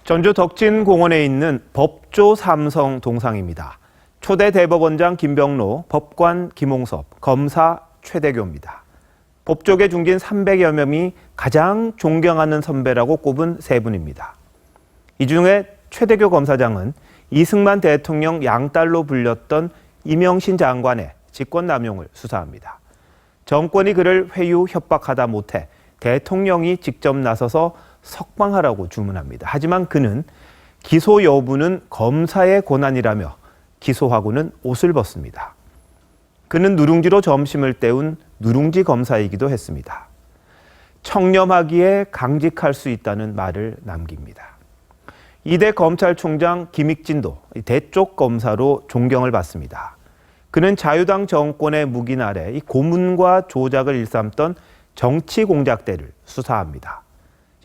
전주 덕진공원에 있는 법조 삼성 동상입니다. 초대 대법원장 김병로, 법관 김홍섭, 검사 최대교입니다. 법조계 중진 300여 명이 가장 존경하는 선배라고 꼽은 세 분입니다. 이 중에 최대교 검사장은 이승만 대통령 양딸로 불렸던 이명신 장관의 직권남용을 수사합니다. 정권이 그를 회유 협박하다 못해 대통령이 직접 나서서 석방하라고 주문합니다. 하지만 그는 기소 여부는 검사의 권한이라며 기소하고는 옷을 벗습니다. 그는 누룽지로 점심을 때운 누룽지 검사이기도 했습니다. 청렴하기에 강직할 수 있다는 말을 남깁니다. 이대 검찰총장 김익진도 대쪽 검사로 존경을 받습니다. 그는 자유당 정권의 묵인 아래 이 고문과 조작을 일삼던 정치 공작대를 수사합니다.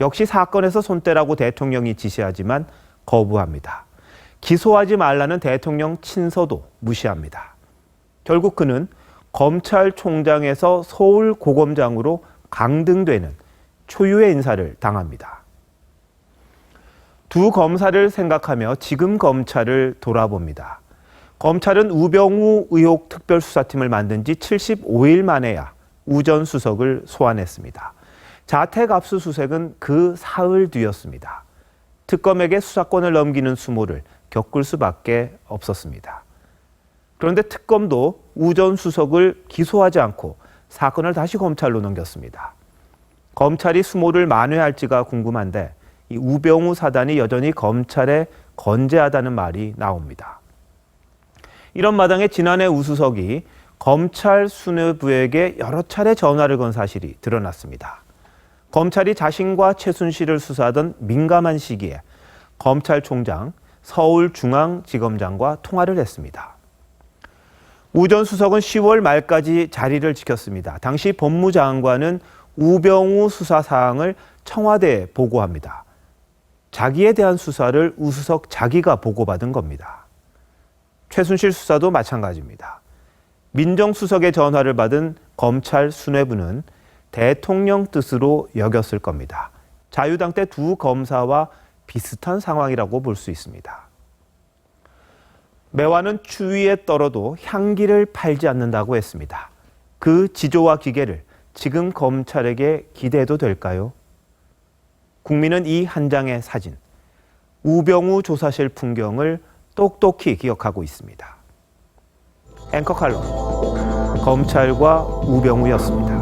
역시 사건에서 손대라고 대통령이 지시하지만 거부합니다. 기소하지 말라는 대통령 친서도 무시합니다. 결국 그는 검찰총장에서 서울고검장으로 강등되는 초유의 인사를 당합니다. 두 검사를 생각하며 지금 검찰을 돌아봅니다. 검찰은 우병우 의혹 특별수사팀을 만든 지 75일 만에야 우 전 수석을 소환했습니다. 자택 압수수색은 그 사흘 뒤였습니다. 특검에게 수사권을 넘기는 수모를 겪을 수밖에 없었습니다. 그런데 특검도 우 전 수석을 기소하지 않고 사건을 다시 검찰로 넘겼습니다. 검찰이 수모를 만회할지가 궁금한데 이 우병우 사단이 여전히 검찰에 건재하다는 말이 나옵니다. 이런 마당에 지난해 우 수석이 검찰 수뇌부에게 여러 차례 전화를 건 사실이 드러났습니다. 검찰이 자신과 최순실을 수사하던 민감한 시기에 검찰총장, 서울중앙지검장과 통화를 했습니다. 우 전 수석은 10월 말까지 자리를 지켰습니다. 당시 법무장관은 우병우 수사 사항을 청와대에 보고합니다. 자기에 대한 수사를 우 수석 자기가 보고받은 겁니다. 최순실 수사도 마찬가지입니다. 민정수석의 전화를 받은 검찰 수뇌부는 대통령 뜻으로 여겼을 겁니다. 자유당 때 두 검사와 비슷한 상황이라고 볼 수 있습니다. 매화는 추위에 떨어도 향기를 팔지 않는다고 했습니다. 그 지조와 기계를 지금 검찰에게 기대해도 될까요? 국민은 이 한 장의 사진, 우병우 조사실 풍경을 똑똑히 기억하고 있습니다. 앵커 칼럼, 검찰과 우병우였습니다.